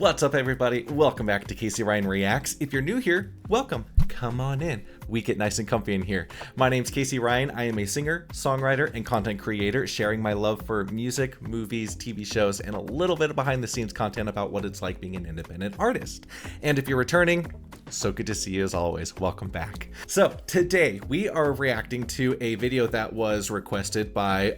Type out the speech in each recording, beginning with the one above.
What's up, everybody? Welcome back to Casey Ryan Reacts. If you're new here, welcome. Come on in. We get nice and comfy in here. My name's Casey Ryan. I am a singer, songwriter, and content creator, sharing my love for music, movies, TV shows, and a little bit of behind the scenes content about what it's like being an independent artist. And if you're returning, so good to see you as always. Welcome back. So today we are reacting to a video that was requested by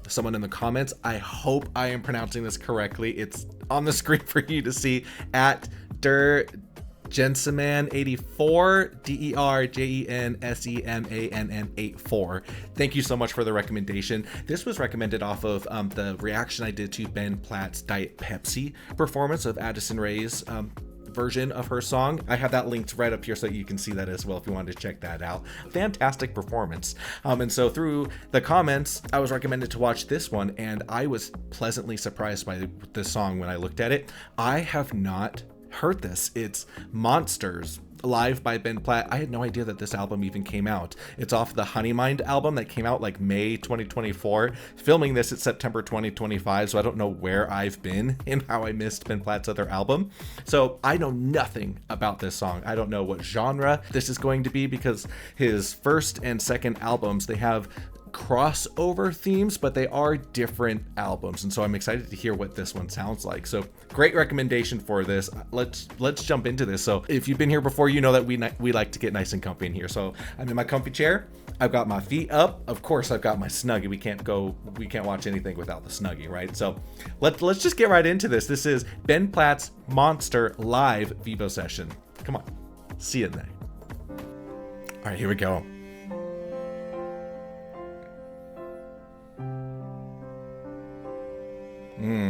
someone in the comments. I hope I am pronouncing this correctly. It's on the screen for you to see at Derjenseman84, DERJENSEMANN84. Thank you so much for the recommendation. This was recommended off of the reaction I did to Ben Platt's Diet Pepsi performance of Addison Rae's version of her song. I have that linked right up here so that you can see that as well if you wanted to check that out. Fantastic performance. And so through the comments, I was recommended to watch this one, and I was pleasantly surprised by this song when I looked at it. I have not heard this. It's Monsters, live by Ben Platt. I had no idea that this album even came out. It's off the Honeymind album that came out like May 2024. Filming this at September 2025, so I don't know where I've been and how I missed Ben Platt's other album. So I know nothing about this song. I don't know what genre this is going to be, because his first and second albums, they have crossover themes, but they are different albums, and so I'm excited to hear what this one sounds like. So great recommendation for this. Let's jump into this. So if you've been here before, you know that we like to get nice and comfy in here. So I'm in my comfy chair. I've got my feet up. Of course, I've got my Snuggie. We can't watch anything without the Snuggie, right? So let's just get right into this. This is Ben Platt's Monster live Vivo session. Come on, see you in there. All right, here we go.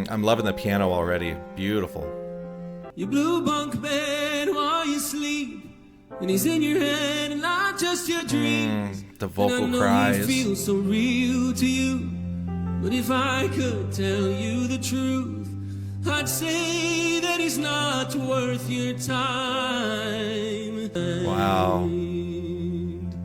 I'm loving the piano already. Beautiful. Your blue bunk bed while you sleep, and he's in your head and not just your dreams. The vocal and I know cries. He feels so real to you, but if I could tell you the truth, I'd say that he's not worth your time. Wow.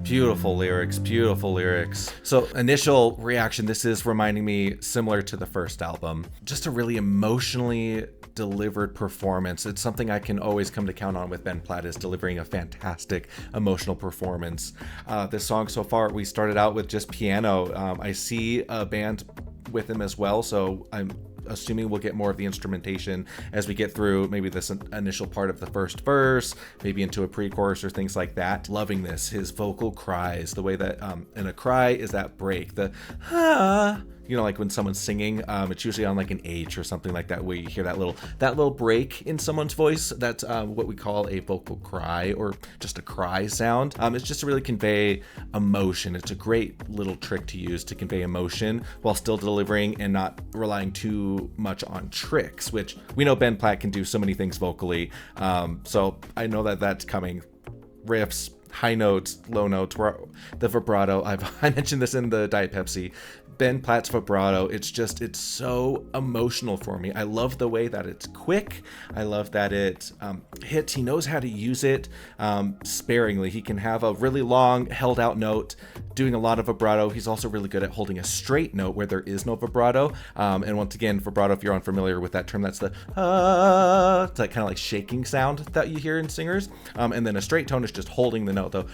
Beautiful lyrics, beautiful lyrics. So initial reaction, this is reminding me similar to the first album. Just a really emotionally delivered performance. It's something I can always come to count on with Ben Platt, is delivering a fantastic emotional performance. This song so far, we started out with just piano. I see a band with him as well, so I'm assuming we'll get more of the instrumentation as we get through maybe this initial part of the first verse, maybe into a pre-chorus or things like that. Loving this, his vocal cries, the way that and a cry is that break, the you know, like when someone's singing, it's usually on like an H or something like that, where you hear that little break in someone's voice. That's what we call a vocal cry, or just a cry sound. It's just to really convey emotion. It's a great little trick to use to convey emotion while still delivering and not relying too much on tricks, which we know Ben Platt can do so many things vocally. So I know that that's coming. Riffs, high notes, low notes, the vibrato. I mentioned this in the Diet Pepsi. Ben Platt's vibrato, it's so emotional for me. I love the way that it's quick. I love that it hits. He knows how to use it sparingly. He can have a really long held out note, doing a lot of vibrato. He's also really good at holding a straight note where there is no vibrato. And once again, vibrato, if you're unfamiliar with that term, that's the it's that kind of like shaking sound that you hear in singers. And then a straight tone is just holding the note, though.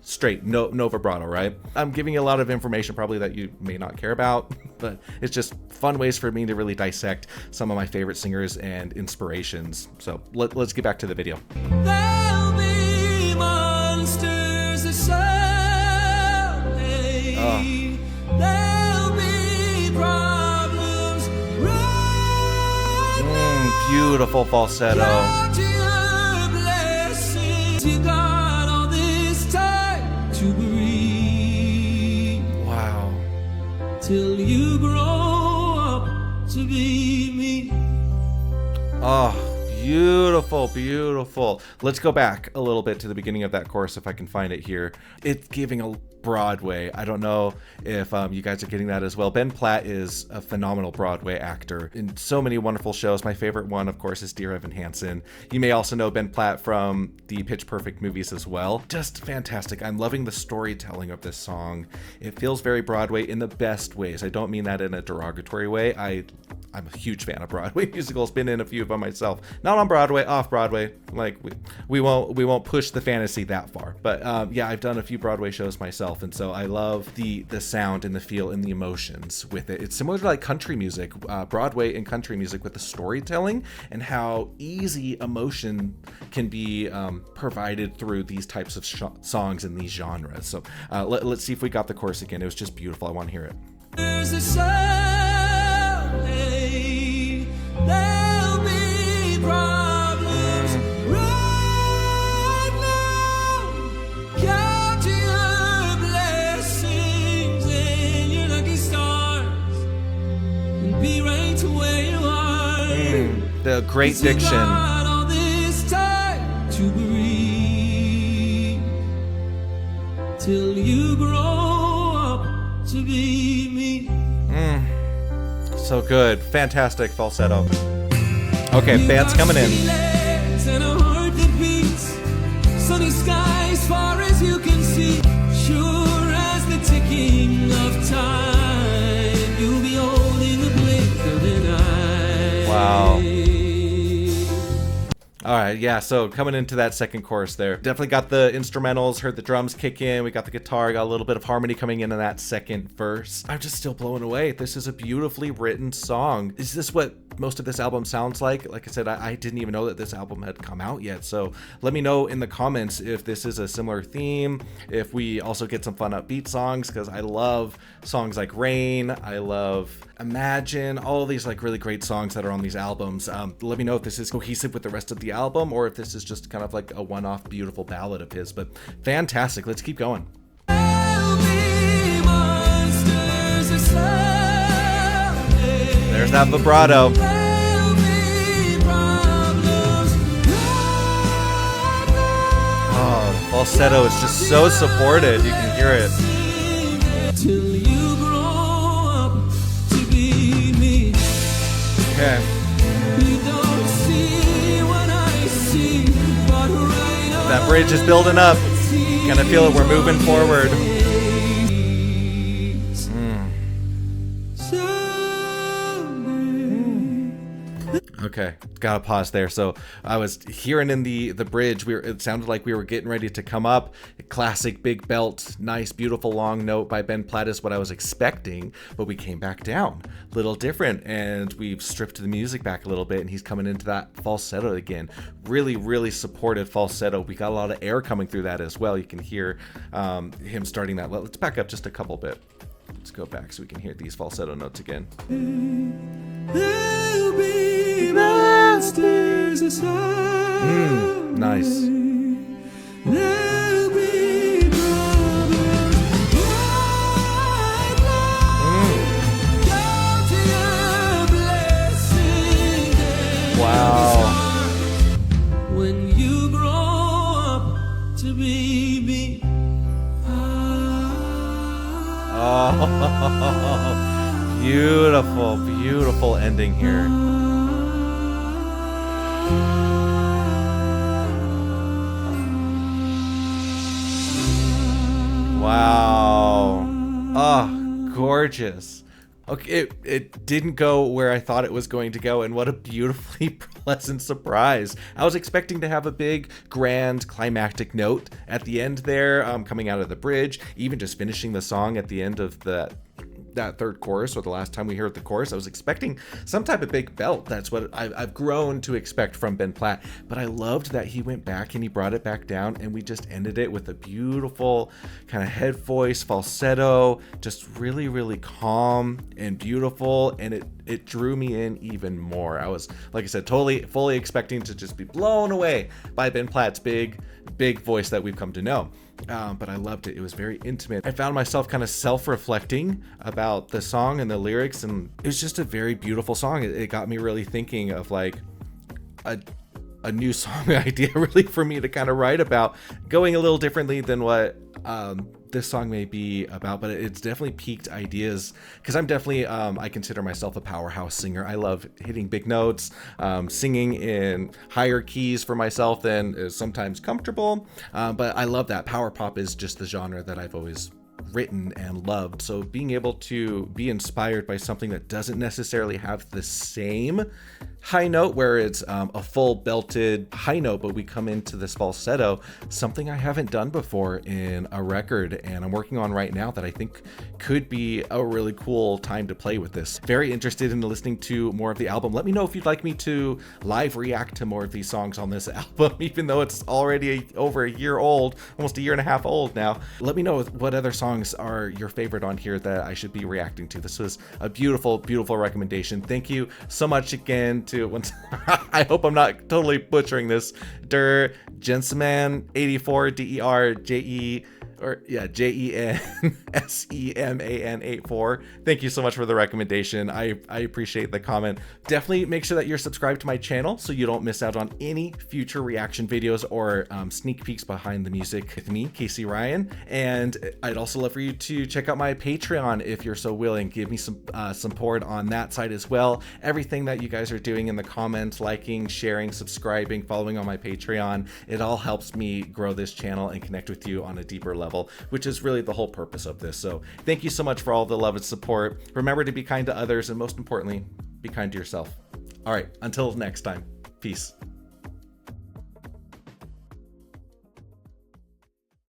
Straight, no vibrato, right? I'm giving you a lot of information probably that you may not care about, but it's just fun ways for me to really dissect some of my favorite singers and inspirations. So let's get back to the video. There'll be monsters that someday. There'll be problems right now. Beautiful falsetto. Count your blessings. You got all this time to breathe. Till you grow up to be me. Oh, beautiful, beautiful. Let's go back a little bit to the beginning of that chorus if I can find it here. It's giving a Broadway. I don't know if you guys are getting that as well. Ben Platt is a phenomenal Broadway actor in so many wonderful shows. My favorite one, of course, is Dear Evan Hansen. You may also know Ben Platt from the Pitch Perfect movies as well. Just fantastic. I'm loving the storytelling of this song. It feels very Broadway in the best ways. I don't mean that in a derogatory way. I I'm a huge fan of Broadway musicals. Been in a few of them myself. Not on Broadway, off Broadway. Like we won't push the fantasy that far. But yeah, I've done a few Broadway shows myself, and so I love the sound and the feel and the emotions with it. It's similar to like country music, Broadway and country music, with the storytelling and how easy emotion can be provided through these types of songs in these genres. So let's see if we got the chorus again. It was just beautiful. I want to hear it. There's a someday there'll be problems right now. Count your blessings and your lucky stars and be right to where you are. The great diction. All this time to breathe till you grow up to be me. So good. Fantastic falsetto. Okay, band's coming in. And a heart that beats. Sunny skies far as you can see. Sure as the ticking of time, you'll be holding the blink of an eye. Wow. All right, yeah, so coming into that second chorus there, definitely got the instrumentals, heard the drums kick in, we got the guitar, got a little bit of harmony coming in that second verse. I'm just still blown away. This is a beautifully written song. Is this what most of this album sounds like? Like I said, I didn't even know that this album had come out yet, so let me know in the comments if this is a similar theme, if we also get some fun upbeat songs, because I love songs like Rain, I love Imagine, all of these like really great songs that are on these albums. Let me know if this is cohesive with the rest of the album or if this is just kind of like a one-off beautiful ballad of his, but fantastic. Let's keep going. There's that vibrato. Oh, the falsetto is just so supported. You can hear it. Okay. That bridge is building up. Gonna feel it. We're moving forward. Okay, gotta pause there. So I was hearing in the bridge, it sounded like we were getting ready to come up. Classic big belt, nice, beautiful long note by Ben Platt is what I was expecting, but we came back down. Little different, and we've stripped the music back a little bit, and he's coming into that falsetto again. Really, really supported falsetto. We got a lot of air coming through that as well. You can hear him starting that. Let's back up just a couple bit. Let's go back so we can hear these falsetto notes again. There'll be monsters aside. Nice. There'll be problems right now. Count your blessings and Wow. when you grow up to be me. Oh, beautiful, beautiful ending here. Wow. Oh, gorgeous. Okay, it didn't go where I thought it was going to go, and what a beautifully pleasant surprise. I was expecting to have a big, grand, climactic note at the end there, coming out of the bridge, even just finishing the song at the end of that third chorus, or the last time we heard the chorus. I was expecting some type of big belt. That's what I've grown to expect from Ben Platt, but I loved that he went back and he brought it back down, and we just ended it with a beautiful kind of head voice falsetto, just really, really calm and beautiful, and it drew me in even more. I was, like I said, fully expecting to just be blown away by Ben Platt's big voice that we've come to know. But I loved it. It was very intimate. I found myself kind of self-reflecting about the song and the lyrics, and it was just a very beautiful song. It got me really thinking of like a new song idea really for me to kind of write about, going a little differently than what this song may be about, but it's definitely piqued ideas, because I'm definitely I consider myself a powerhouse singer. I love hitting big notes, singing in higher keys for myself than is sometimes comfortable, but I love that. Power pop is just the genre that I've always written and loved. So being able to be inspired by something that doesn't necessarily have the same high note where it's a full belted high note, but we come into this falsetto, something I haven't done before in a record, and I'm working on right now that I think could be a really cool time to play with this. Very interested in listening to more of the album. Let me know if you'd like me to live react to more of these songs on this album, even though it's already over a year old, almost a year and a half old now. Let me know what other songs are your favorite on here that I should be reacting to. This was a beautiful, beautiful recommendation. Thank you so much again to once. I hope I'm not totally butchering this. Der Gentleman 84 DERJE or yeah, JENSEMAN 84. Thank you so much for the recommendation. I appreciate the comment. Definitely make sure that you're subscribed to my channel so you don't miss out on any future reaction videos or sneak peeks behind the music with me, Casey Ryan. And I'd also love for you to check out my Patreon if you're so willing. Give me some support on that side as well. Everything that you guys are doing in the comments, liking, sharing, subscribing, following on my Patreon, it all helps me grow this channel and connect with you on a deeper level, which is really the whole purpose of this. So thank you so much for all the love and support. Remember to be kind to others, and most importantly, be kind to yourself. All right, until next time, peace.